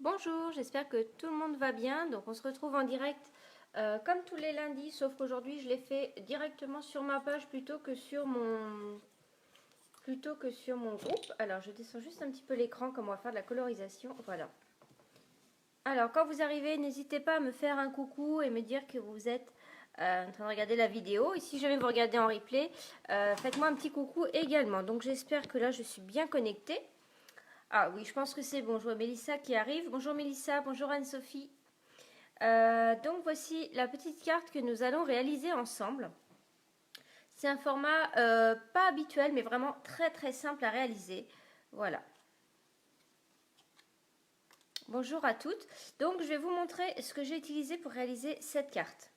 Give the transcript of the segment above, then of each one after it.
Bonjour, j'espère que tout le monde va bien. Donc on se retrouve en direct comme tous les lundis, sauf qu'aujourd'hui je l'ai fait directement sur ma page plutôt que sur mon groupe. Alors je descends juste un petit peu l'écran comme on va faire de la colorisation. Voilà. Alors quand vous arrivez, n'hésitez pas à me faire un coucou et me dire que vous êtes en train de regarder la vidéo. Et si jamais vous regardez en replay, faites-moi un petit coucou également. Donc j'espère que là je suis bien connectée. Ah oui, je pense que c'est bon. Je vois Mélissa qui arrive. Bonjour Mélissa, bonjour Anne-Sophie. Donc voici la petite carte que nous allons réaliser ensemble. C'est un format pas habituel, mais vraiment très très simple à réaliser. Voilà. Bonjour à toutes. Donc je vais vous montrer ce que j'ai utilisé pour réaliser cette carte.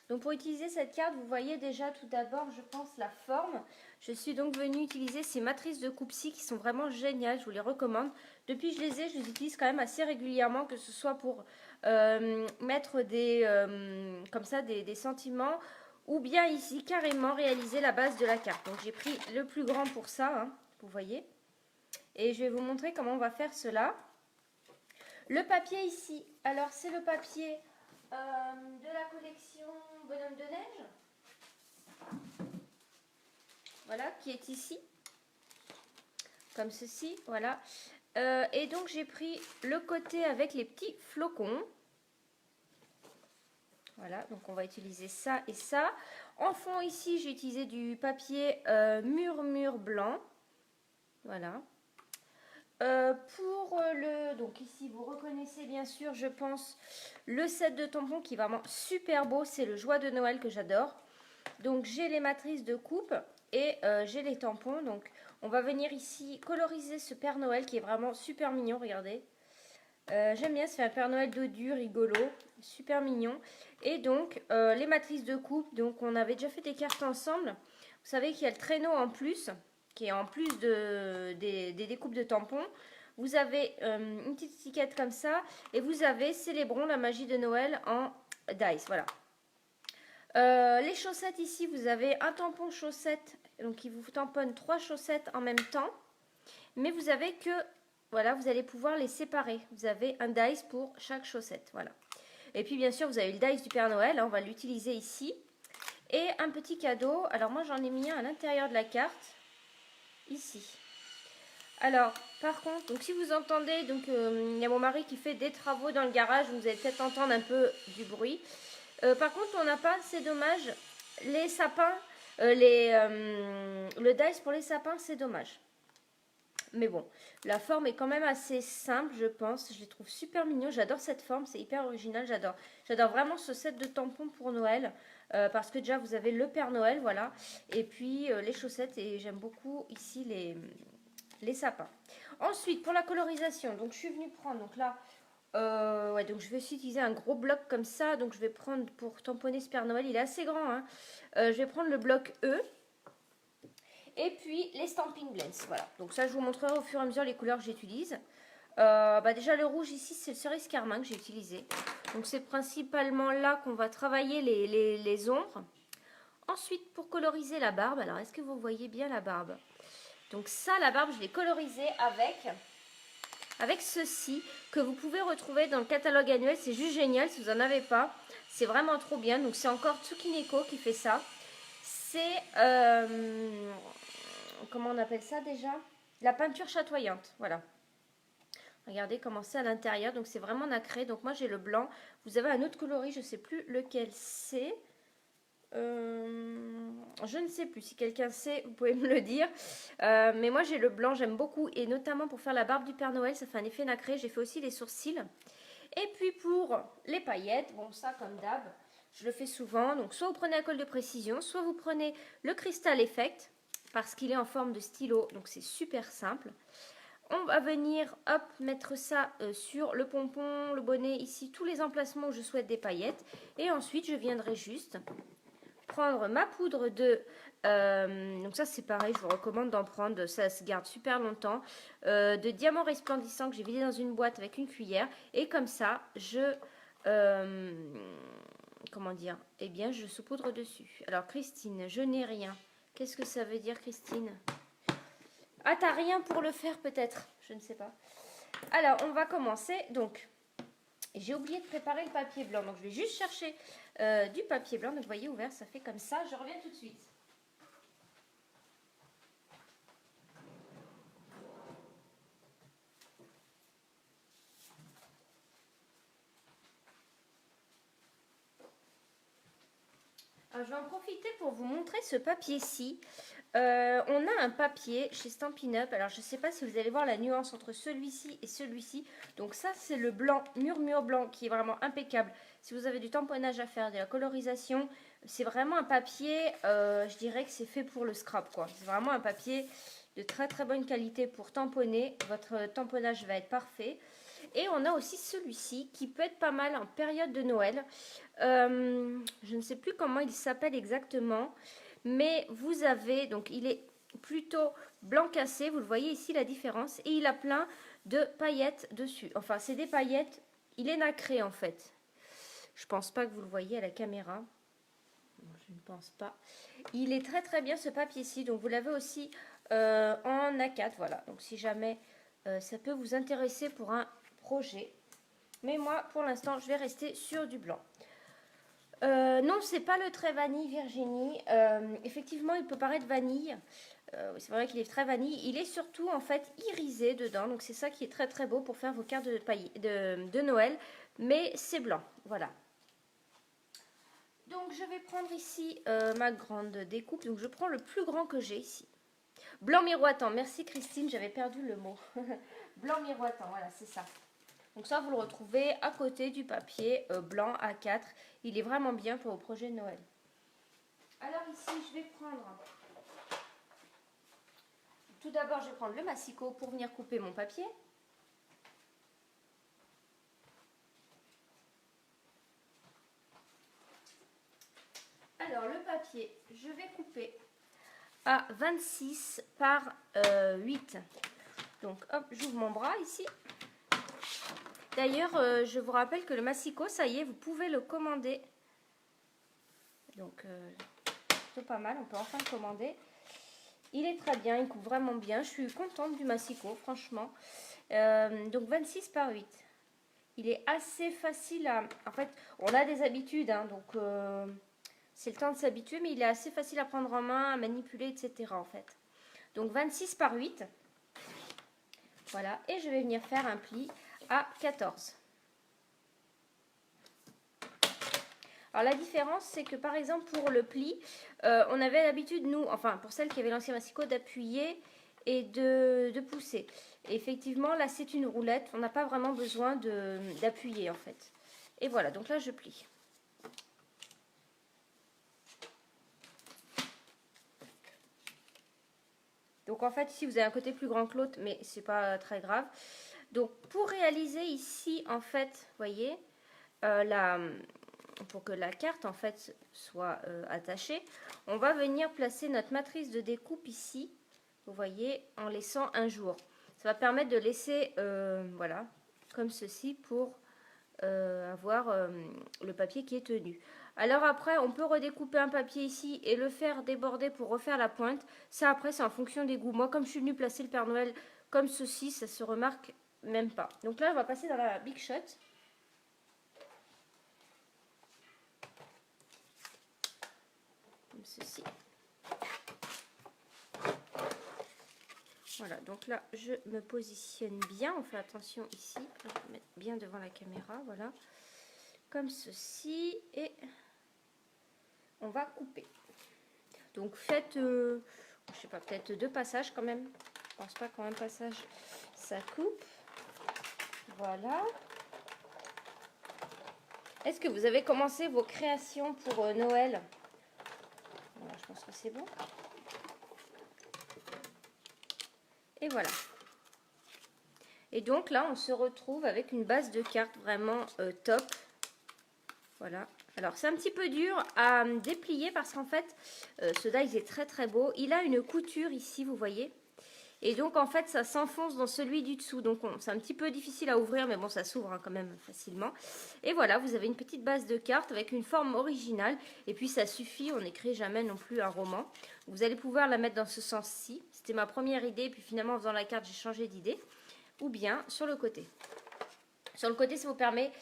Donc pour utiliser cette carte, vous voyez déjà tout d'abord, je pense, la forme. Je suis donc venue utiliser ces matrices de coupe-ci qui sont vraiment géniales, je vous les recommande. Depuis que je les ai, je les utilise quand même assez régulièrement, que ce soit pour mettre comme ça des sentiments, ou bien ici carrément réaliser la base de la carte. Donc j'ai pris le plus grand pour ça, hein, vous voyez. Et je vais vous montrer comment on va faire cela. Le papier ici, alors c'est le papier de la collection Bonhomme de Neige. Voilà, qui est ici. Comme ceci, voilà. Et donc j'ai pris le côté avec les petits flocons. Voilà, donc on va utiliser ça et ça. En fond ici, j'ai utilisé du papier murmure blanc. Voilà. Donc ici, vous reconnaissez bien sûr, je pense, le set de tampons qui est vraiment super beau. C'est le Joie de Noël que j'adore. Donc j'ai les matrices de coupe et j'ai les tampons. Donc on va venir ici coloriser ce Père Noël qui est vraiment super mignon, regardez. J'aime bien, ça fait un Père Noël dodu, rigolo, super mignon. Et donc les matrices de coupe, donc on avait déjà fait des cartes ensemble. Vous savez qu'il y a le traîneau en plus, qui est en plus des découpes de tampons. Vous avez une petite étiquette comme ça et vous avez Célébrons la magie de Noël en dice, voilà. Les chaussettes ici, vous avez un tampon chaussette, donc il vous tamponne 3 chaussettes en même temps. Mais vous avez que, voilà, vous allez pouvoir les séparer. Vous avez un dice pour chaque chaussette, voilà. Et puis bien sûr, vous avez le dice du Père Noël, hein, on va l'utiliser ici. Et un petit cadeau, alors moi j'en ai mis un à l'intérieur de la carte, ici. Alors, par contre, donc si vous entendez, donc il y a mon mari qui fait des travaux dans le garage, vous allez peut-être entendre un peu du bruit. Par contre, on n'a pas, c'est dommage, les sapins, le dice pour les sapins, c'est dommage. Mais bon, la forme est quand même assez simple, je pense. Je les trouve super mignons. J'adore cette forme, c'est hyper original. J'adore vraiment ce set de tampons pour Noël. Parce que déjà, vous avez le Père Noël, voilà. Et puis, les chaussettes. Et j'aime beaucoup ici les sapins. Ensuite, pour la colorisation, donc je suis venue prendre, donc là, ouais, donc je vais aussi utiliser un gros bloc comme ça. Donc je vais prendre pour tamponner ce Père Noël, il est assez grand, hein. Je vais prendre le bloc E. Et puis les Stamping Blends, voilà. Donc ça, je vous montrerai au fur et à mesure les couleurs que j'utilise. Déjà, le rouge ici, c'est le cerise carmin que j'ai utilisé. Donc c'est principalement là qu'on va travailler les ombres. Ensuite, pour coloriser la barbe, alors est-ce que vous voyez bien la barbe? Donc ça, la barbe, je l'ai colorisée avec ceci, que vous pouvez retrouver dans le catalogue annuel. C'est juste génial, si vous n'en avez pas. C'est vraiment trop bien. Donc c'est encore Tsukineko qui fait ça. C'est, comment on appelle ça déjà? La peinture chatoyante, voilà. Regardez comment c'est à l'intérieur, donc c'est vraiment nacré. Donc moi j'ai le blanc. Vous avez un autre coloris, je ne sais plus lequel c'est. Je ne sais plus, si quelqu'un sait, vous pouvez me le dire. Mais moi j'ai le blanc, j'aime beaucoup. Et notamment pour faire la barbe du Père Noël, ça fait un effet nacré. J'ai fait aussi les sourcils. Et puis pour les paillettes, bon ça comme d'hab, je le fais souvent. Donc soit vous prenez la colle de précision, soit vous prenez le Crystal Effect, parce qu'il est en forme de stylo, donc c'est super simple. On va venir, hop, mettre ça sur le pompon, le bonnet, ici, tous les emplacements où je souhaite des paillettes. Et ensuite, je viendrai juste prendre ma poudre de... donc ça, c'est pareil, je vous recommande d'en prendre, ça se garde super longtemps. De diamant resplendissant que j'ai vidé dans une boîte avec une cuillère. Et comme ça, comment dire? Eh bien, je saupoudre dessus. Alors, Christine, je n'ai rien. Qu'est-ce que ça veut dire, Christine? Ah, t'as rien pour le faire peut-être, je ne sais pas. Alors, on va commencer. Donc, j'ai oublié de préparer le papier blanc. Donc, je vais juste chercher du papier blanc. Donc, vous voyez, ouvert, ça fait comme ça. Je reviens tout de suite. Alors, je vais en profiter pour vous montrer ce papier-ci. On a un papier chez Stampin' Up. Alors, je ne sais pas si vous allez voir la nuance entre celui-ci et celui-ci. Donc, ça, c'est le blanc, mur blanc, qui est vraiment impeccable. Si vous avez du tamponnage à faire, de la colorisation, c'est vraiment un papier, je dirais que c'est fait pour le scrap, quoi. C'est vraiment un papier de très très bonne qualité pour tamponner. Votre tamponnage va être parfait. Et on a aussi celui-ci qui peut être pas mal en période de Noël. Je ne sais plus comment il s'appelle exactement. Mais vous avez, donc il est plutôt blanc cassé. Vous le voyez ici la différence. Et il a plein de paillettes dessus. Enfin c'est des paillettes. Il est nacré en fait. Je pense pas que vous le voyez à la caméra. Je ne pense pas. Il est très très bien ce papier-ci. Donc vous l'avez aussi en A4. Voilà. Donc si jamais ça peut vous intéresser pour un projet. Mais moi, pour l'instant, je vais rester sur du blanc. Non, c'est pas le trait vanille Virginie. Effectivement, il peut paraître vanille. C'est vrai qu'il est très vanille. Il est surtout en fait irisé dedans. Donc c'est ça qui est très très beau pour faire vos cartes de Noël. Mais c'est blanc. Voilà. Donc je vais prendre ici ma grande découpe. Donc je prends le plus grand que j'ai ici. Blanc miroitant. Merci Christine, j'avais perdu le mot. Blanc miroitant, voilà, c'est ça. Donc ça, vous le retrouvez à côté du papier blanc A4. Il est vraiment bien pour vos projets de Noël. Alors ici, je vais prendre... Tout d'abord, je vais prendre le massicot pour venir couper mon papier. Alors le papier, je vais couper à 26 par 8. Donc hop, j'ouvre mon bras ici. D'ailleurs, je vous rappelle que le massicot, ça y est, vous pouvez le commander. Donc, plutôt pas mal, on peut enfin le commander. Il est très bien, il coupe vraiment bien. Je suis contente du massicot, franchement. Donc, 26 par 8. Il est assez facile à... En fait, on a des habitudes, hein, donc c'est le temps de s'habituer, mais il est assez facile à prendre en main, à manipuler, etc. en fait. Donc, 26 par 8. Voilà, et je vais venir faire un pli à 14. Alors la différence, c'est que par exemple pour le pli, on avait l'habitude, nous, enfin pour celles qui avaient l'ancien massicot, d'appuyer et de pousser. Et effectivement, là c'est une roulette, on n'a pas vraiment besoin d'appuyer en fait. Et voilà, donc là je plie. Donc en fait ici vous avez un côté plus grand que l'autre, mais c'est pas très grave. Donc pour réaliser ici en fait, vous voyez, pour que la carte en fait soit attachée, on va venir placer notre matrice de découpe ici, vous voyez, en laissant un jour. Ça va permettre de laisser, voilà, comme ceci pour avoir le papier qui est tenu. Alors après, on peut redécouper un papier ici et le faire déborder pour refaire la pointe. Ça après, c'est en fonction des goûts. Moi, comme je suis venue placer le Père Noël comme ceci, ça se remarque même pas. Donc là, on va passer dans la Big Shot. Comme ceci. Voilà, donc là, je me positionne bien. On fait attention ici. Je vais mettre bien devant la caméra, voilà. Comme ceci. Et on va couper. Donc faites, je sais pas, peut-être 2 passages quand même. Je pense pas qu'en un passage, ça coupe. Voilà. Est-ce que vous avez commencé vos créations pour Noël? Voilà, je pense que c'est bon. Et voilà. Et donc là, on se retrouve avec une base de cartes vraiment top. Voilà. Alors, c'est un petit peu dur à déplier parce qu'en fait, ce die est très très beau. Il a une couture ici, vous voyez. Et donc, en fait, ça s'enfonce dans celui du dessous. Donc, c'est un petit peu difficile à ouvrir, mais bon, ça s'ouvre hein, quand même facilement. Et voilà, vous avez une petite base de cartes avec une forme originale. Et puis, ça suffit, on n'écrit jamais non plus un roman. Vous allez pouvoir la mettre dans ce sens-ci. C'était ma première idée, et puis finalement, en faisant la carte, j'ai changé d'idée. ou bien sur le côté. Sur le côté, ça vous permet,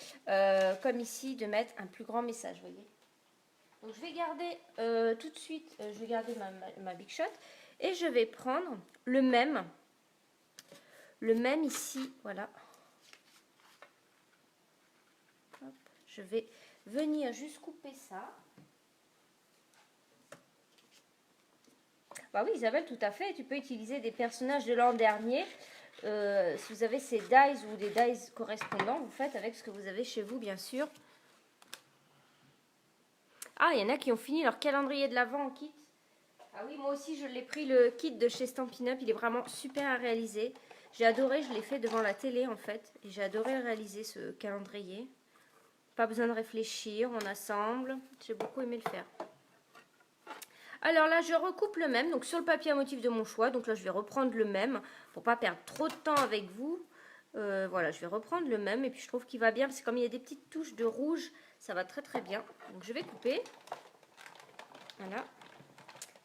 comme ici, de mettre un plus grand message, vous voyez. Donc je vais garder tout de suite, je vais garder ma Big Shot et je vais prendre le même ici, voilà. Hop, je vais venir juste couper ça. Bah oui Isabelle, tout à fait, tu peux utiliser des personnages de l'an dernier. Si vous avez ces dies ou des dies correspondants, vous faites avec ce que vous avez chez vous, bien sûr. Ah, il y en a qui ont fini leur calendrier de l'Avent en kit. Ah oui, moi aussi, je l'ai pris, le kit de chez Stampin' Up. Il est vraiment super à réaliser. J'ai adoré, je l'ai fait devant la télé, en fait. Et j'ai adoré réaliser ce calendrier. Pas besoin de réfléchir, on assemble. J'ai beaucoup aimé le faire. Alors là, je recoupe le même, donc sur le papier à motif de mon choix. Donc là, je vais reprendre le même pour pas perdre trop de temps avec vous. Voilà, je vais reprendre le même et puis je trouve qu'il va bien parce que comme il y a des petites touches de rouge, ça va très très bien. Donc je vais couper. Voilà.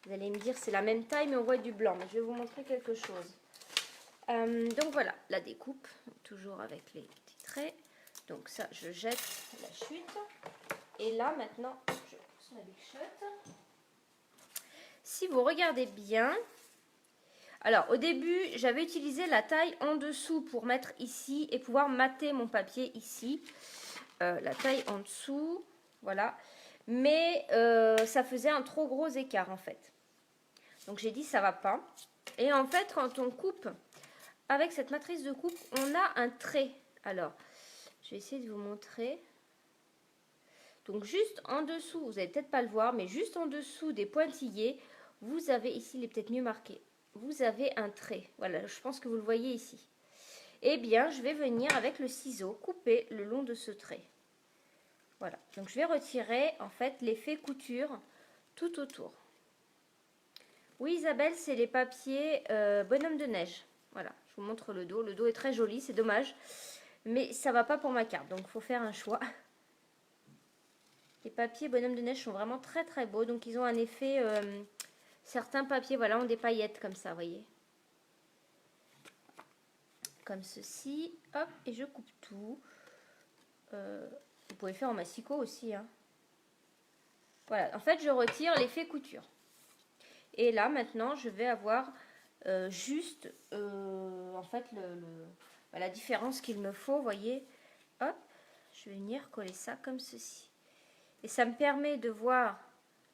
Vous allez me dire c'est la même taille mais on voit du blanc. Mais je vais vous montrer quelque chose. Donc voilà, la découpe, toujours avec les petits traits. Donc ça, je jette la chute. Et là maintenant, je pousse ma Big Shot. Si vous regardez bien, alors au début j'avais utilisé la taille en dessous pour mettre ici et pouvoir mater mon papier ici, la taille en dessous, voilà, mais ça faisait un trop gros écart en fait, donc j'ai dit ça va pas. Et en fait quand on coupe avec cette matrice de coupe, on a un trait. Alors je vais essayer de vous montrer. Donc juste en dessous, vous n'allez peut-être pas le voir, mais juste en dessous des pointillés, vous avez ici, il est peut-être mieux marqué, vous avez un trait. Voilà, je pense que vous le voyez ici. Eh bien, je vais venir avec le ciseau couper le long de ce trait. Voilà, donc je vais retirer en fait l'effet couture tout autour. Oui Isabelle, c'est les papiers bonhomme de neige. Voilà, je vous montre le dos. Le dos est très joli, c'est dommage. Mais ça va pas pour ma carte, donc il faut faire un choix. Les papiers bonhomme de neige sont vraiment très très beaux. Donc ils ont un effet... certains papiers, voilà, ont des paillettes comme ça, vous voyez. Comme ceci. Hop, et je coupe tout. Vous pouvez faire en massicot aussi. Hein. Voilà, en fait, je retire l'effet couture. Et là, maintenant, je vais avoir juste, en fait, la différence qu'il me faut, vous voyez. Hop, je vais venir coller ça comme ceci. Et ça me permet de voir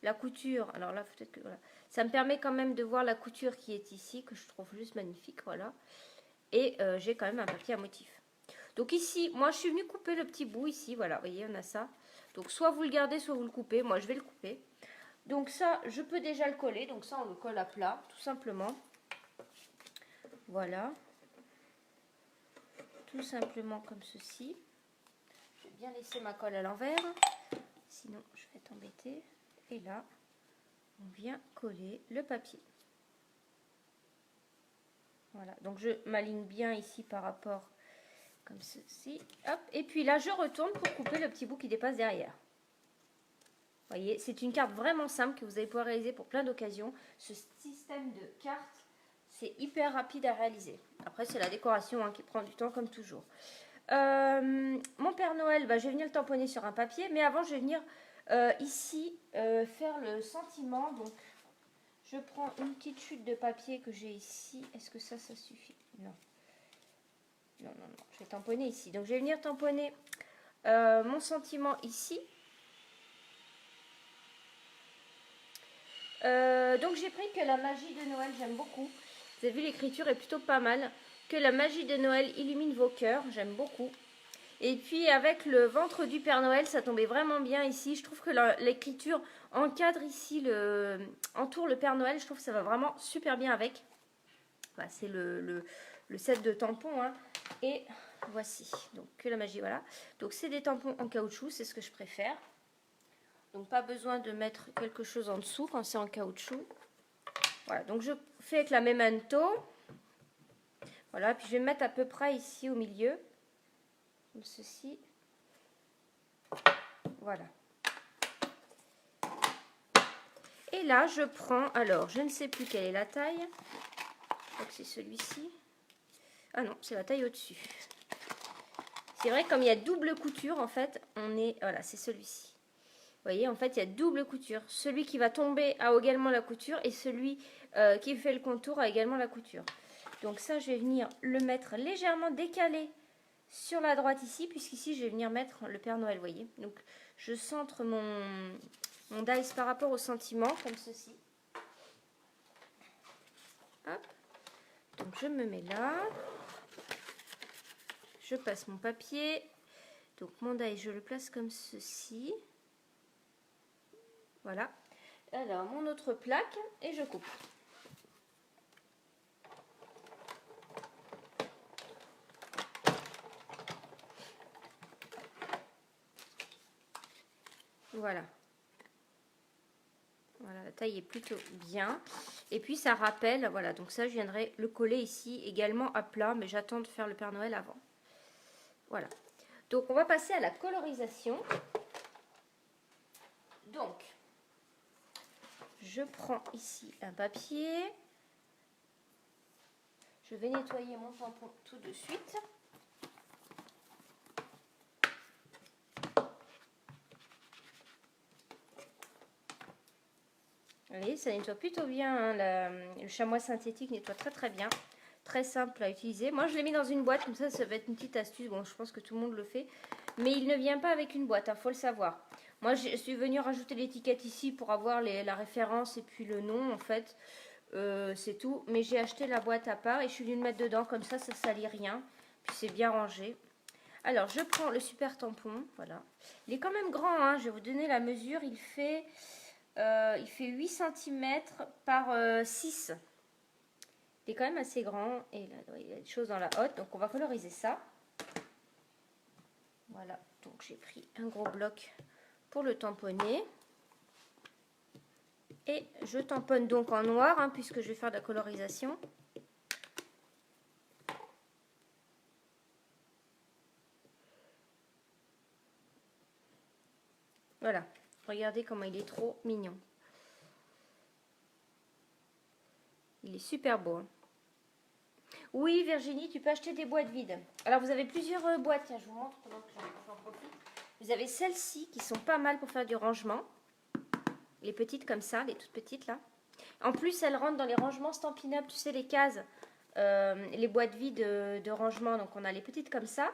la couture. Alors là, peut-être que voilà. Ça me permet quand même de voir la couture qui est ici, que je trouve juste magnifique, voilà. Et j'ai quand même un papier à motif. Donc ici, moi je suis venue couper le petit bout ici, voilà, vous voyez, on a ça. Donc soit vous le gardez, soit vous le coupez. Moi je vais le couper. Donc ça, je peux déjà le coller. Donc ça, on le colle à plat, tout simplement. Voilà. Tout simplement comme ceci. Je vais bien laisser ma colle à l'envers. Sinon, je vais t'embêter. Et là, on vient coller le papier. Voilà, donc je m'aligne bien ici par rapport comme ceci. Hop, et puis là, je retourne pour couper le petit bout qui dépasse derrière. Vous voyez, c'est une carte vraiment simple que vous allez pouvoir réaliser pour plein d'occasions. Ce système de cartes, c'est hyper rapide à réaliser. Après, c'est la décoration hein, qui prend du temps comme toujours. Mon Père Noël, bah, je vais venir le tamponner sur un papier. Mais avant, je vais venir ici faire le sentiment. Donc, je prends une petite chute de papier que j'ai ici. Est-ce que ça suffit? Non. Non, non, non. Je vais tamponner ici. Donc, je vais venir tamponner mon sentiment ici. Donc j'ai pris que la magie de Noël, j'aime beaucoup. Vous avez vu, l'écriture est plutôt pas mal. Que la magie de Noël illumine vos cœurs, j'aime beaucoup. Et puis avec le ventre du Père Noël, ça tombait vraiment bien ici. Je trouve que l'écriture encadre ici, entoure le Père Noël. Je trouve que ça va vraiment super bien avec. Voilà, c'est le set de tampons. Hein. Et voici, donc que la magie, voilà. Donc c'est des tampons en caoutchouc, c'est ce que je préfère. Donc pas besoin de mettre quelque chose en dessous quand c'est en caoutchouc. Voilà, donc je fais avec la memento. Voilà, puis je vais mettre à peu près ici au milieu. Comme ceci. Voilà. Et là, je prends, alors, je ne sais plus quelle est la taille. Je crois que c'est celui-ci. Ah non, c'est la taille au-dessus. C'est vrai, comme il y a double couture, en fait, on est... Voilà, c'est celui-ci. Vous voyez, en fait, il y a double couture. Celui qui va tomber a également la couture et celui qui fait le contour a également la couture. Donc ça, je vais venir le mettre légèrement décalé sur la droite ici, puisqu'ici, je vais venir mettre le Père Noël, vous voyez. Donc, je centre mon dice par rapport au sentiment, comme ceci. Hop. Donc, je me mets là. Je passe mon papier. Donc, mon dice, je le place comme ceci. Voilà. Alors, mon autre plaque, et je coupe. Voilà. Voilà, la taille est plutôt bien. Et puis ça rappelle, voilà, donc ça je viendrai le coller ici également à plat, mais j'attends de faire le Père Noël avant. Voilà. Donc on va passer à la colorisation. Donc, je prends ici un papier. Je vais nettoyer mon tampon tout de suite. Vous voyez, ça nettoie plutôt bien, hein, le chamois synthétique nettoie très très bien. Très simple à utiliser. Moi, je l'ai mis dans une boîte, comme ça va être une petite astuce. Bon, je pense que tout le monde le fait. Mais il ne vient pas avec une boîte, hein, faut le savoir. Moi, je suis venue rajouter l'étiquette ici pour avoir la référence et puis le nom, en fait. C'est tout. Mais j'ai acheté la boîte à part et je suis venue le mettre dedans. Comme ça salit rien. Puis c'est bien rangé. Alors, je prends le super tampon. Voilà. Il est quand même grand, hein. Je vais vous donner la mesure. Il fait 8 cm par 6. Il est quand même assez grand. Et là, il y a des choses dans la hotte. Donc, on va coloriser ça. Voilà. Donc, j'ai pris un gros bloc pour le tamponner. Et je tamponne donc en noir, hein, puisque je vais faire de la colorisation. Voilà. Regardez comment il est trop mignon. Il est super beau. Hein. Oui, Virginie, tu peux acheter des boîtes vides. Alors, vous avez plusieurs boîtes. Tiens, je vous montre pendant que j'en profite. Vous avez celles-ci qui sont pas mal pour faire du rangement. Les petites comme ça, les toutes petites là. En plus, elles rentrent dans les rangements Stampin' Up, tu sais, les cases, les boîtes vides de rangement. Donc, on a les petites comme ça.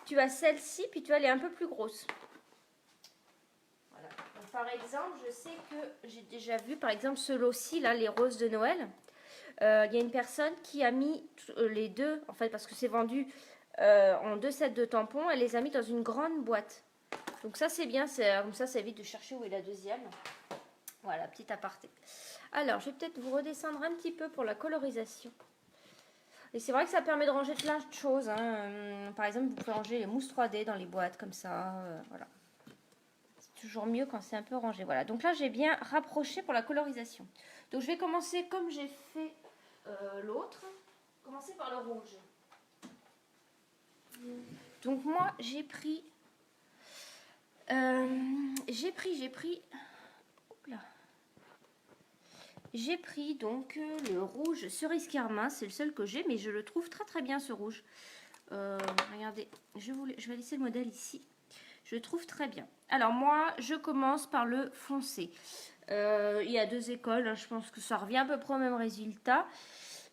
Tu as celle-ci, puis tu as les un peu plus grosses. Voilà. Donc, par exemple, je sais que j'ai déjà vu, par exemple, ce lot-ci, là, les roses de Noël. Il y a une personne qui a mis les deux, en fait, parce que c'est vendu en 2 sets de tampons. Elle les a mis dans une grande boîte. Donc, ça, c'est bien. Comme ça évite de chercher où est la deuxième. Voilà, petit aparté. Alors, je vais peut-être vous redescendre un petit peu pour la colorisation. Et c'est vrai que ça permet de ranger plein de choses. Hein. Par exemple, vous pouvez ranger les mousses 3D dans les boîtes comme ça. Voilà. C'est toujours mieux quand c'est un peu rangé. Voilà. Donc là, j'ai bien rapproché pour la colorisation. Donc, je vais commencer comme j'ai fait l'autre. Commencer par le rouge. Donc, moi, j'ai pris... J'ai pris donc le rouge cerise carmin, c'est le seul que j'ai, mais je le trouve très très bien ce rouge. Regardez, je vais laisser le modèle ici. Je le trouve très bien. Alors moi, je commence par le foncé. Il y a 2 écoles, hein, je pense que ça revient à peu près au même résultat.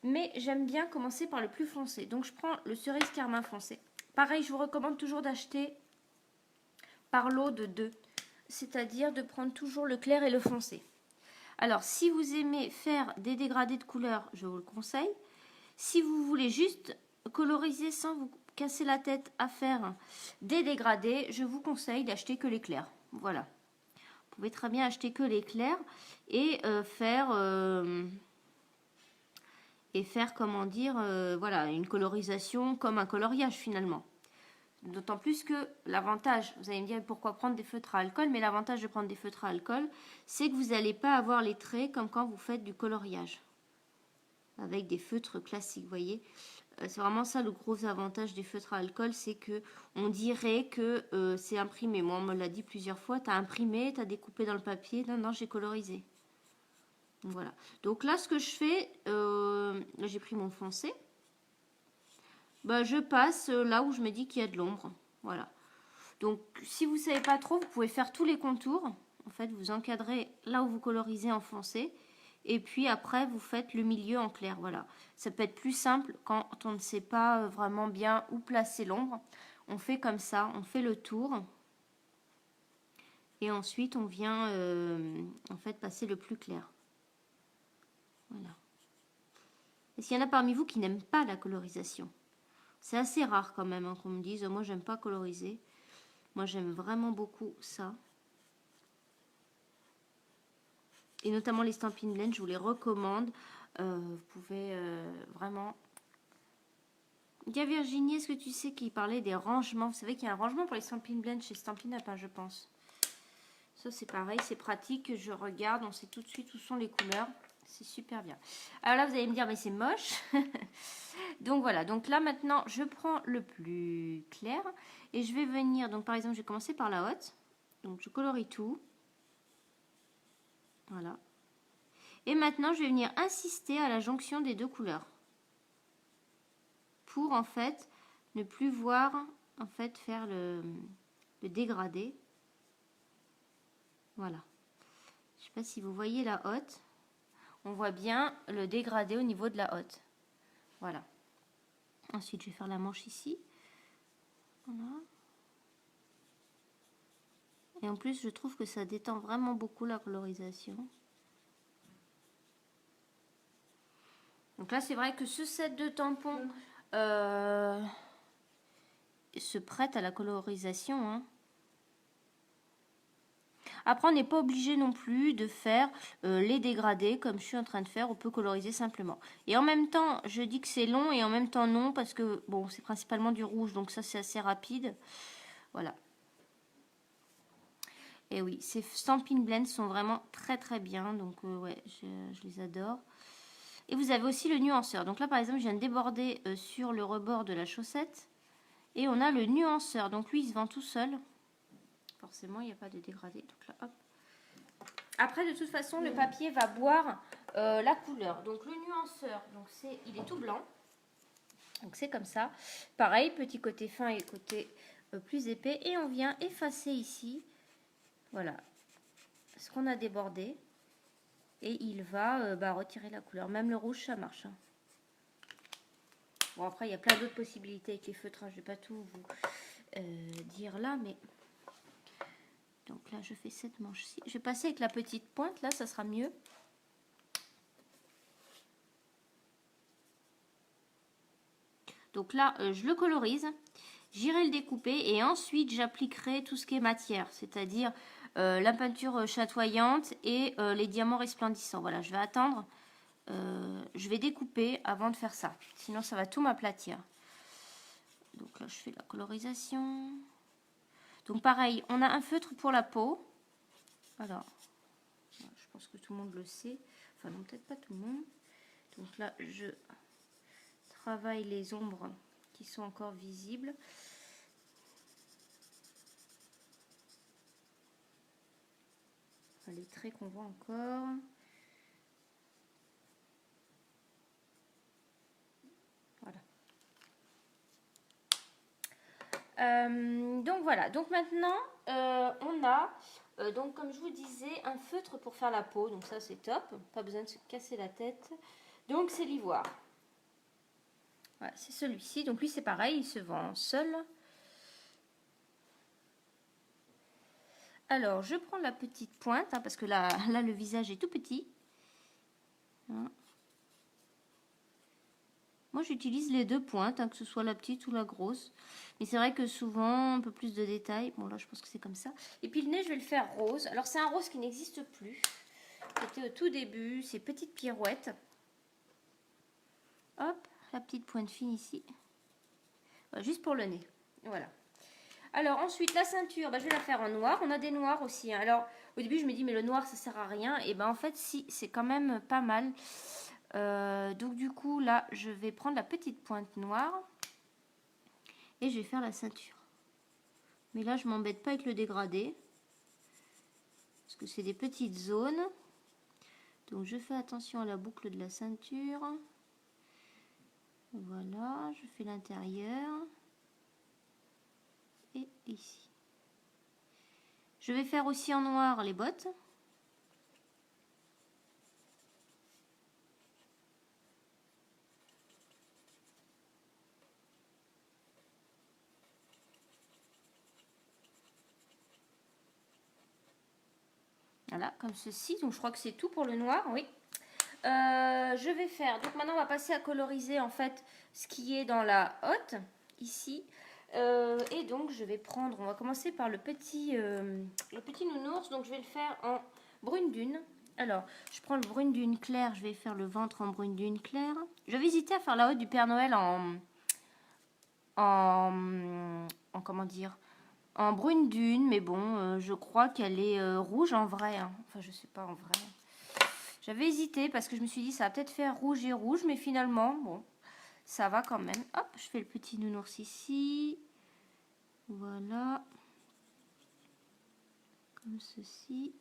Mais j'aime bien commencer par le plus foncé. Donc je prends le cerise carmin foncé. Pareil, je vous recommande toujours d'acheter par lot de 2. C'est-à-dire de prendre toujours le clair et le foncé. Alors, si vous aimez faire des dégradés de couleurs, je vous le conseille. Si vous voulez juste coloriser sans vous casser la tête à faire des dégradés, je vous conseille d'acheter que les clairs. Voilà. Vous pouvez très bien acheter que les clairs et faire comment dire, voilà, une colorisation comme un coloriage finalement. D'autant plus que l'avantage, vous allez me dire pourquoi prendre des feutres à alcool, mais l'avantage de prendre des feutres à alcool, c'est que vous n'allez pas avoir les traits comme quand vous faites du coloriage. Avec des feutres classiques, vous voyez. C'est vraiment ça le gros avantage des feutres à alcool, c'est que on dirait que c'est imprimé. Moi, on me l'a dit plusieurs fois, tu as imprimé, tu as découpé dans le papier. Non, non, j'ai colorisé. Voilà. Donc là, ce que je fais, là j'ai pris mon foncé. bah, je passe là où je me dis qu'il y a de l'ombre. Voilà. Donc, si vous ne savez pas trop, vous pouvez faire tous les contours. En fait, vous encadrez là où vous colorisez en foncé. Et puis après, vous faites le milieu en clair. Voilà. Ça peut être plus simple quand on ne sait pas vraiment bien où placer l'ombre. On fait comme ça, on fait le tour. Et ensuite, on vient en fait passer le plus clair. Voilà. Est-ce qu'il y en a parmi vous qui n'aiment pas la colorisation? C'est assez rare quand même hein, qu'on me dise, moi j'aime pas coloriser. Moi j'aime vraiment beaucoup ça. Et notamment les Stampin' Blend, je vous les recommande. Vous pouvez vraiment... Il y a Virginie, est-ce que tu sais qui parlait des rangements? Vous savez qu'il y a un rangement pour les Stampin' Blend chez Stampin' Up, hein, je pense. Ça c'est pareil, c'est pratique. Je regarde, on sait tout de suite où sont les couleurs. C'est super bien. Alors là, vous allez me dire, mais c'est moche. Donc voilà, donc là maintenant, je prends le plus clair. Et je vais venir, donc par exemple, je vais commencer par la haute. Donc je colorie tout. Voilà. Et maintenant, je vais venir insister à la jonction des deux couleurs. Pour en fait, ne plus voir, en fait, faire le dégradé. Voilà. Je ne sais pas si vous voyez la haute. On voit bien le dégradé au niveau de la haute. Voilà. Ensuite, je vais faire la manche ici. Voilà. Et en plus, je trouve que ça détend vraiment beaucoup la colorisation. Donc là, c'est vrai que ce set de tampons se prête à la colorisation. Hein. Après, on n'est pas obligé non plus de faire les dégradés comme je suis en train de faire. On peut coloriser simplement. Et en même temps, je dis que c'est long et en même temps non parce que bon, c'est principalement du rouge. Donc ça, c'est assez rapide. Voilà. Et oui, ces Stampin' Blend sont vraiment très très bien. Donc ouais, je les adore. Et vous avez aussi le nuanceur. Donc là, par exemple, je viens de déborder sur le rebord de la chaussette. Et on a le nuanceur. Donc lui, il se vend tout seul. Forcément, il n'y a pas de dégradé. Donc là, hop. Après, de toute façon, le papier va boire la couleur. Donc le nuanceur, donc il est tout blanc. Donc c'est comme ça. Pareil, petit côté fin et côté plus épais. Et on vient effacer ici. Voilà. Ce qu'on a débordé. Et il va retirer la couleur. Même le rouge, ça marche. Hein. Bon, après, il y a plein d'autres possibilités avec les feutres. Hein. Je ne vais pas tout vous dire là, mais... Donc là, je fais cette manche-ci. Je vais passer avec la petite pointe. Là, ça sera mieux. Donc là, je le colorise. J'irai le découper et ensuite, j'appliquerai tout ce qui est matière. C'est-à-dire la peinture chatoyante et les diamants resplendissants. Voilà, je vais attendre. Je vais découper avant de faire ça. Sinon, ça va tout m'aplatir. Donc là, je fais la colorisation. Donc pareil, on a un feutre pour la peau. Alors, je pense que tout le monde le sait. Enfin non, peut-être pas tout le monde. Donc là, je travaille les ombres qui sont encore visibles. Enfin, les traits qu'on voit encore. Voilà. Donc voilà. Donc maintenant, on a... donc comme je vous disais, un feutre pour faire la peau. Donc ça, c'est top. Pas besoin de se casser la tête. Donc c'est l'ivoire. Voilà, c'est celui-ci. Donc lui, c'est pareil, il se vend seul. Alors, je prends la petite pointe, hein, parce que là, le visage est tout petit. Voilà. Moi, j'utilise les deux pointes, hein, que ce soit la petite ou la grosse. Mais c'est vrai que souvent, un peu plus de détails. Bon, là, je pense que c'est comme ça. Et puis le nez, je vais le faire rose. Alors, c'est un rose qui n'existe plus. C'était au tout début, ces petites pirouettes. Hop, la petite pointe fine ici. Voilà, juste pour le nez. Voilà. Alors ensuite, la ceinture, je vais la faire en noir. On a des noirs aussi. Hein. Alors, au début, je me dis, mais le noir, ça sert à rien. Et en fait, si, c'est quand même pas mal. Donc, du coup, là, je vais prendre la petite pointe noire. Et je vais faire la ceinture. Mais là, je m'embête pas avec le dégradé. Parce que c'est des petites zones. Donc, je fais attention à la boucle de la ceinture. Voilà, je fais l'intérieur. Et ici. Je vais faire aussi en noir les bottes. Voilà, comme ceci. Donc je crois que c'est tout pour le noir, oui. Je vais faire, donc maintenant on va passer à coloriser en fait ce qui est dans la hotte, ici. Et donc je vais prendre, on va commencer par le petit nounours, donc je vais le faire en brune dune. Alors, je prends le brune dune clair, je vais faire le ventre en brune dune clair. Je vais hésiter à faire la hotte du Père Noël en comment dire, en brune dune, mais bon, je crois qu'elle est rouge en vrai, hein. Enfin, je sais pas en vrai. J'avais hésité parce que je me suis dit ça va peut-être faire rouge et rouge, mais finalement, bon, ça va quand même. Hop, je fais le petit nounours ici. Voilà. Comme ceci.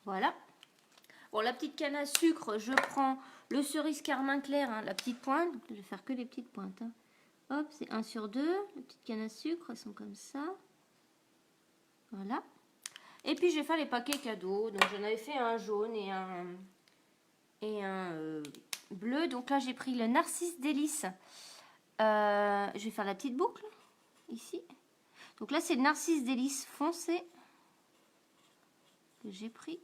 Voilà. Bon, la petite canne à sucre, je prends le cerise carmin clair, hein, la petite pointe. Donc, je vais faire que les petites pointes. Hein. Hop, c'est 1 sur 2. Les petites cannes à sucre, elles sont comme ça. Voilà. Et puis, je vais faire les paquets cadeaux. Donc, j'en avais fait un jaune et un bleu. Donc là, j'ai pris le Narcisse Délice. Je vais faire la petite boucle, ici. Donc là, c'est le Narcisse Délice foncé que j'ai pris.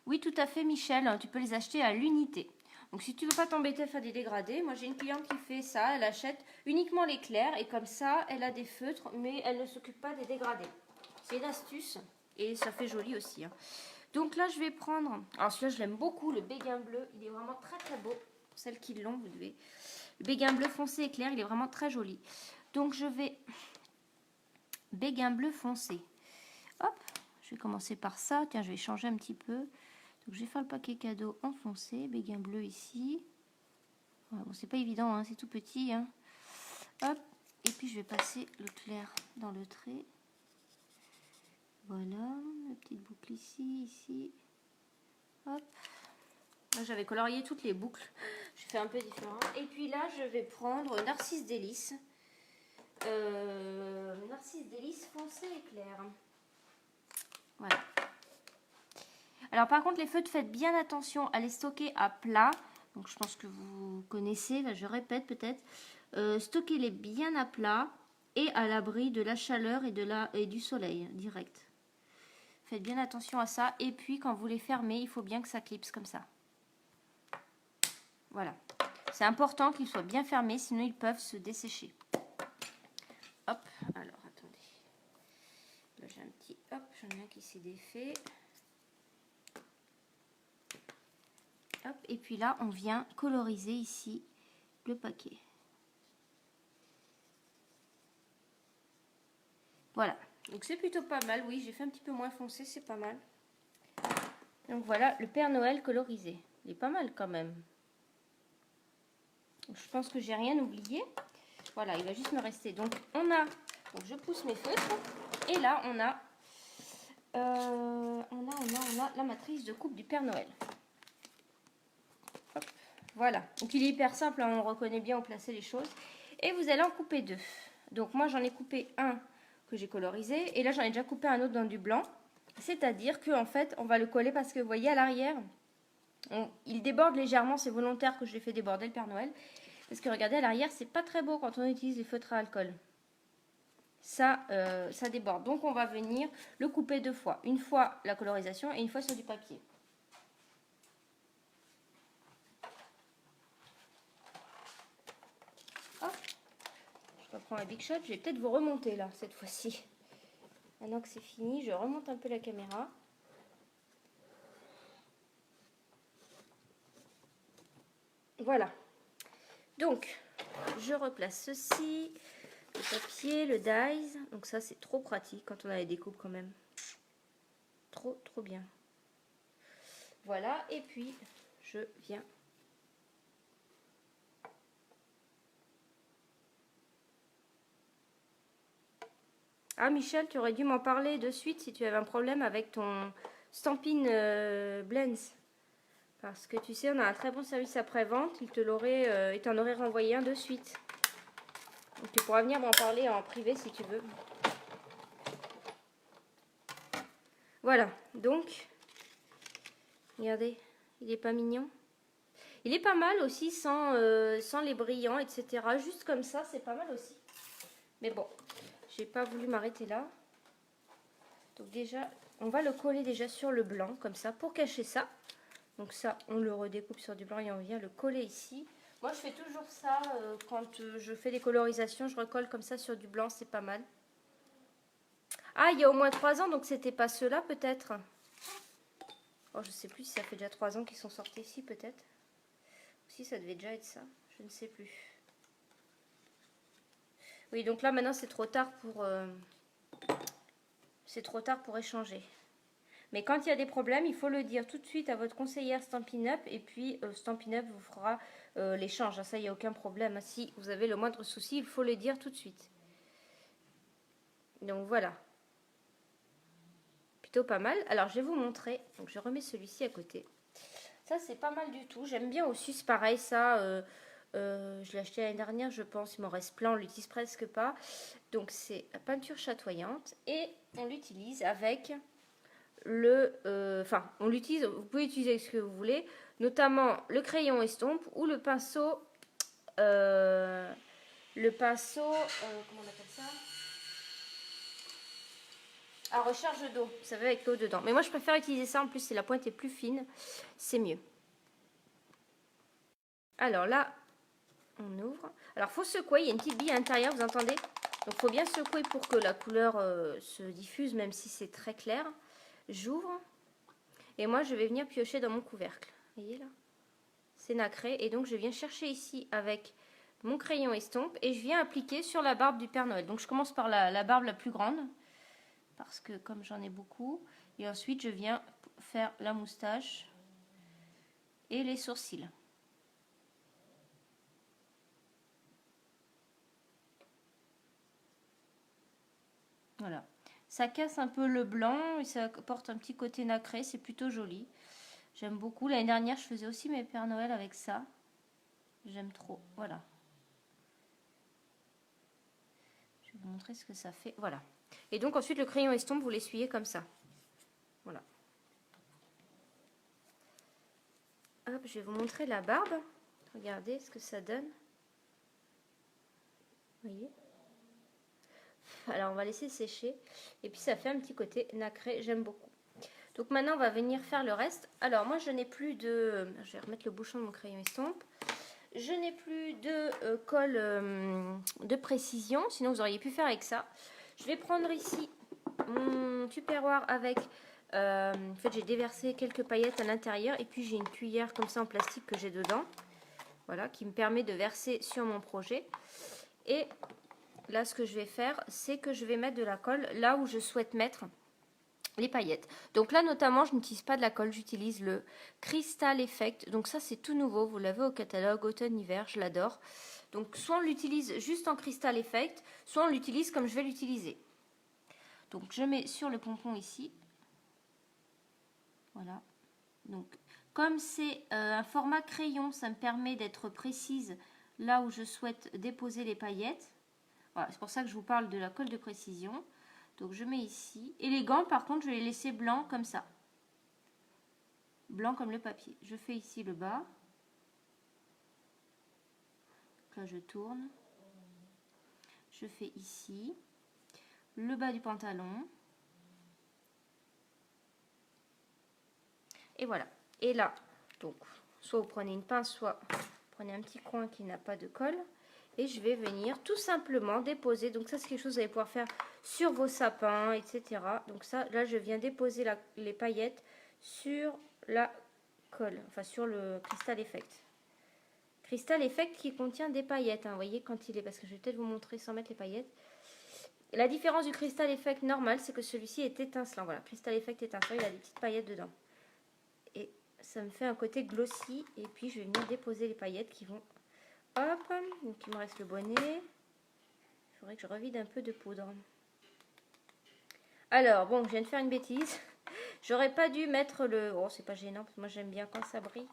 Oui, tout à fait, Michel. Tu peux les acheter à l'unité. Donc, si tu veux pas t'embêter à faire des dégradés, moi, j'ai une cliente qui fait ça. Elle achète uniquement les clairs et comme ça, elle a des feutres, mais elle ne s'occupe pas des dégradés. C'est une astuce et ça fait joli aussi. Hein. Donc là, je vais prendre... Alors, celui-là, je l'aime beaucoup, le béguin bleu. Il est vraiment très, très beau. Pour celles qui l'ont, vous devez... Le béguin bleu foncé et clair, il est vraiment très joli. Donc, je vais... Béguin bleu foncé. Hop, je vais commencer par ça. Tiens, je vais changer un petit peu. Donc, je vais faire le paquet cadeau en foncé. Béguin bleu ici. Voilà, bon, c'est pas évident, hein, c'est tout petit. Hein. Hop, et puis je vais passer le clair dans le trait. Voilà, la petite boucle ici, ici. Hop. Là, j'avais colorié toutes les boucles. Je fais un peu différent. Et puis là, je vais prendre Narcisse Délice. Narcisse Délice foncé et clair. Voilà. Alors par contre, les feutres, faites bien attention à les stocker à plat. Donc je pense que vous connaissez, là je répète peut-être. Stockez-les bien à plat et à l'abri de la chaleur et du soleil direct. Faites bien attention à ça. Et puis quand vous les fermez, il faut bien que ça clipse comme ça. Voilà. C'est important qu'ils soient bien fermés, sinon ils peuvent se dessécher. Hop, alors attendez. Là j'ai un petit, hop, j'en ai un qui s'est défait. Hop, et puis là, on vient coloriser ici le paquet. Voilà, donc c'est plutôt pas mal. Oui, j'ai fait un petit peu moins foncé, c'est pas mal. Donc voilà, le Père Noël colorisé. Il est pas mal quand même. Donc, je pense que j'ai rien oublié. Voilà, il va juste me rester. Donc on a, donc je pousse mes feutres. Et là, on a la matrice de coupe du Père Noël. Hop, voilà, donc il est hyper simple, hein, on reconnaît bien où placer les choses. Et vous allez en couper deux. Donc moi j'en ai coupé un que j'ai colorisé. Et là j'en ai déjà coupé un autre dans du blanc. C'est-à-dire qu'en fait on va le coller parce que vous voyez à l'arrière, il déborde légèrement, c'est volontaire que je l'ai fait déborder le Père Noël. Parce que regardez à l'arrière, c'est pas très beau quand on utilise les feutres à alcool. Ça déborde. Donc on va venir le couper deux fois. Une fois la colorisation et une fois sur du papier. Hop. Je reprends la Big Shot. Je vais peut-être vous remonter là cette fois-ci. Maintenant que c'est fini, je remonte un peu la caméra. Voilà. Donc, je replace ceci. Le papier, le dies. Donc ça, c'est trop pratique quand on a les découpes quand même. Trop, trop bien. Voilà. Et puis, je viens Ah Michel, tu aurais dû m'en parler de suite si tu avais un problème avec ton Stampin' Blends. Parce que tu sais, on a un très bon service après-vente. Il t'en aurait renvoyé un de suite. Donc tu pourras venir m'en parler en privé si tu veux. Voilà, donc, regardez, il est pas mignon. Il est pas mal aussi sans les brillants, etc. Juste comme ça, c'est pas mal aussi. Mais bon, j'ai pas voulu m'arrêter là. Donc déjà, on va le coller déjà sur le blanc, comme ça, pour cacher ça. Donc ça, on le redécoupe sur du blanc et on vient le coller ici. Moi, je fais toujours ça quand je fais des colorisations. Je recolle comme ça sur du blanc, c'est pas mal. Ah, il y a au moins 3 ans, donc c'était pas ceux-là peut-être. Oh, je sais plus si ça fait déjà 3 ans qu'ils sont sortis ici, peut-être. Si, ça devait déjà être ça. Je ne sais plus. Oui, donc là, maintenant, c'est trop tard pour... c'est trop tard pour échanger. Mais quand il y a des problèmes, il faut le dire tout de suite à votre conseillère Stampin' Up. Et puis, Stampin' Up vous fera l'échange. Ça, il n'y a aucun problème. Si vous avez le moindre souci, il faut le dire tout de suite. Donc, voilà. Plutôt pas mal. Alors, je vais vous montrer. Donc, je remets celui-ci à côté. Ça, c'est pas mal du tout. J'aime bien aussi, c'est pareil, ça. Je l'ai acheté l'année dernière, je pense. Il m'en reste plein, on l'utilise presque pas. Donc, c'est la peinture chatoyante. Et on l'utilise avec enfin, on l'utilise, vous pouvez utiliser ce que vous voulez, notamment le crayon estompe ou le pinceau, comment on appelle ça, à recharge d'eau, vous savez, avec l'eau dedans. Mais moi, je préfère utiliser ça, en plus, si la pointe est plus fine, c'est mieux. Alors là, on ouvre. Alors, faut secouer, il y a une petite bille à l'intérieur, vous entendez? Donc, il faut bien secouer pour que la couleur se diffuse, même si c'est très clair. J'ouvre. Et moi, je vais venir piocher dans mon couvercle. Vous voyez là? C'est nacré. Et donc, je viens chercher ici avec mon crayon estompe. Et je viens appliquer sur la barbe du Père Noël. Donc, je commence par la barbe la plus grande. Parce que comme j'en ai beaucoup. Et ensuite, je viens faire la moustache et les sourcils. Voilà. Ça casse un peu le blanc et ça apporte un petit côté nacré. C'est plutôt joli. J'aime beaucoup. L'année dernière, je faisais aussi mes Pères Noël avec ça. J'aime trop. Voilà. Je vais vous montrer ce que ça fait. Voilà. Et donc ensuite, le crayon estompe, vous l'essuyez comme ça. Voilà. Hop, je vais vous montrer la barbe. Regardez ce que ça donne. Vous voyez? Alors, on va laisser sécher. Et puis, ça fait un petit côté nacré. J'aime beaucoup. Donc, maintenant, on va venir faire le reste. Alors, moi, je n'ai plus de... Je vais remettre le bouchon de mon crayon estompe. Je n'ai plus de colle de précision. Sinon, vous auriez pu faire avec ça. Je vais prendre ici mon tupperware avec... en fait, j'ai déversé quelques paillettes à l'intérieur. Et puis, j'ai une cuillère comme ça en plastique que j'ai dedans. Voilà, qui me permet de verser sur mon projet. Et là, ce que je vais faire, c'est que je vais mettre de la colle là où je souhaite mettre les paillettes. Donc là, notamment, je n'utilise pas de la colle, j'utilise le Crystal Effect. Donc ça, c'est tout nouveau. Vous l'avez au catalogue automne-hiver, je l'adore. Donc soit on l'utilise juste en Crystal Effect, soit on l'utilise comme je vais l'utiliser. Donc je mets sur le pompon ici. Voilà. Donc comme c'est un format crayon, ça me permet d'être précise là où je souhaite déposer les paillettes. Voilà, c'est pour ça que je vous parle de la colle de précision. Donc je mets ici. Et les gants, par contre, je vais les laisser blancs comme ça. Blanc comme le papier. Je fais ici le bas. Donc là, je tourne. Je fais ici le bas du pantalon. Et voilà. Et là, donc, soit vous prenez une pince, soit vous prenez un petit coin qui n'a pas de colle. Et je vais venir tout simplement déposer. Donc ça, c'est quelque chose que vous allez pouvoir faire sur vos sapins, etc. Donc ça, là, je viens déposer les paillettes sur la colle. Enfin, sur le Crystal Effect. Crystal Effect qui contient des paillettes. Hein, vous voyez, quand il est... Parce que je vais peut-être vous montrer sans mettre les paillettes. La différence du Crystal Effect normal, c'est que celui-ci est étincelant. Voilà, Crystal Effect étincelant, il a des petites paillettes dedans. Et ça me fait un côté glossy. Et puis, je vais venir déposer les paillettes qui vont... Hop, donc il me reste le bonnet. Il faudrait que je revide un peu de poudre. Alors, bon, je viens de faire une bêtise. J'aurais pas dû mettre le... Oh, c'est pas gênant, parce que moi j'aime bien quand ça brille.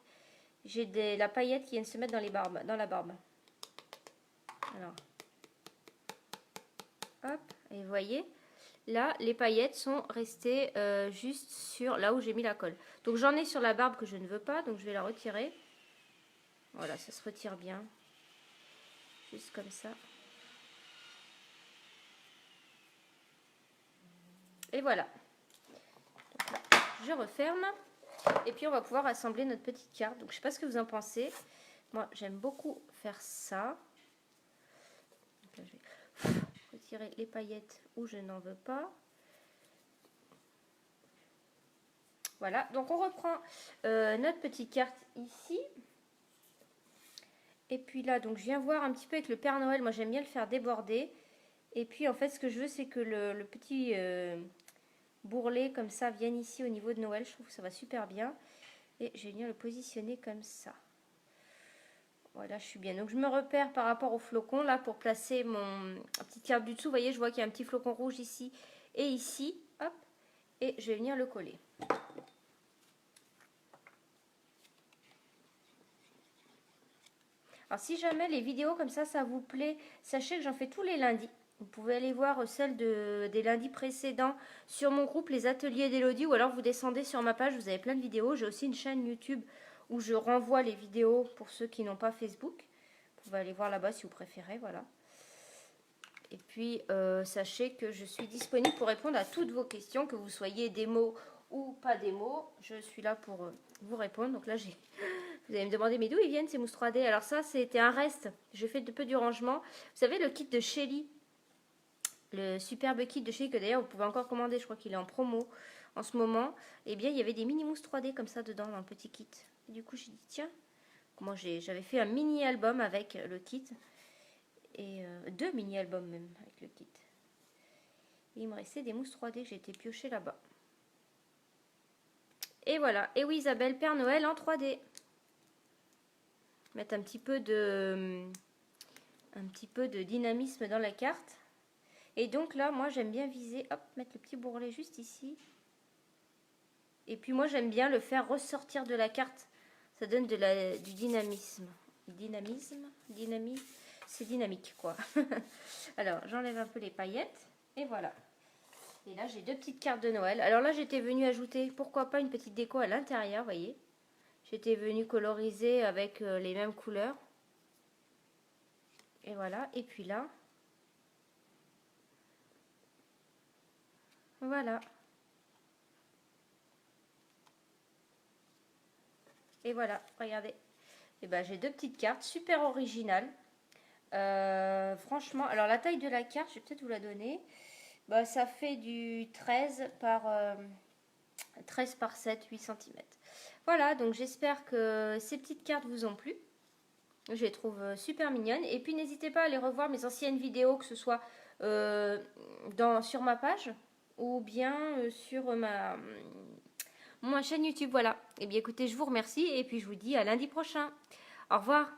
J'ai la paillette qui vient de se mettre dans les barbes, dans la barbe. Alors, hop, et vous voyez, là, les paillettes sont restées juste sur là où j'ai mis la colle. Donc j'en ai sur la barbe que je ne veux pas, donc je vais la retirer. Voilà, ça se retire bien. Juste comme ça. Et voilà. Donc là, je referme. Et puis on va pouvoir assembler notre petite carte. Donc je sais pas ce que vous en pensez. Moi j'aime beaucoup faire ça. Donc là, je vais retirer les paillettes où je n'en veux pas. Voilà, donc on reprend notre petite carte ici. Et puis là, donc je viens voir un petit peu avec le Père Noël. Moi j'aime bien le faire déborder. Et puis en fait ce que je veux c'est que le petit bourrelet comme ça vienne ici au niveau de Noël. Je trouve que ça va super bien. Et je vais venir le positionner comme ça. Voilà, je suis bien. Donc je me repère par rapport au flocon là pour placer mon petite carte du dessous. Vous voyez, je vois qu'il y a un petit flocon rouge ici et ici. Hop. Et je vais venir le coller. Alors si jamais les vidéos comme ça vous plaît, sachez que j'en fais tous les lundis. Vous pouvez aller voir celles des lundis précédents sur mon groupe Les Ateliers d'Elodie ou alors vous descendez sur ma page, vous avez plein de vidéos. J'ai aussi une chaîne YouTube où je renvoie les vidéos pour ceux qui n'ont pas Facebook. Vous pouvez aller voir là-bas si vous préférez, voilà. Et puis sachez que je suis disponible pour répondre à toutes vos questions, que vous soyez des mots ou pas des mots. Je suis là pour vous répondre. Donc là vous allez me demander, mais d'où ils viennent ces mousses 3D? Alors ça, c'était un reste. Je fais peu du rangement. Vous savez, le kit de Shelly, le superbe kit de Shelly, que d'ailleurs, vous pouvez encore commander. Je crois qu'il est en promo en ce moment. Eh bien, il y avait des mini mousses 3D comme ça dedans, dans le petit kit. Et du coup, j'ai dit, tiens, moi, j'avais fait un mini-album avec le kit. Et 2 mini-albums même avec le kit. Et il me restait des mousses 3D que j'ai été piocher là-bas. Et voilà. Et oui, Isabelle, Père Noël en 3D. Mettre un petit peu de dynamisme dans la carte. Et donc là, moi j'aime bien viser, hop, mettre le petit bourrelet juste ici. Et puis moi j'aime bien le faire ressortir de la carte. Ça donne du dynamisme. C'est dynamique quoi. Alors j'enlève un peu les paillettes. Et voilà. Et là j'ai 2 petites cartes de Noël. Alors là j'étais venue ajouter, pourquoi pas une petite déco à l'intérieur, vous voyez. J'étais venue coloriser avec les mêmes couleurs. Et voilà. Et puis là. Voilà. Et voilà. Regardez. Et ben j'ai 2 petites cartes. Super originales. Franchement. Alors la taille de la carte, je vais peut-être vous la donner. Bah, ça fait du 13 par 7, 8 cm. Voilà, donc j'espère que ces petites cartes vous ont plu. Je les trouve super mignonnes. Et puis n'hésitez pas à aller revoir mes anciennes vidéos, que ce soit sur ma page ou bien sur ma chaîne YouTube. Voilà. Et bien écoutez, je vous remercie et puis je vous dis à lundi prochain. Au revoir.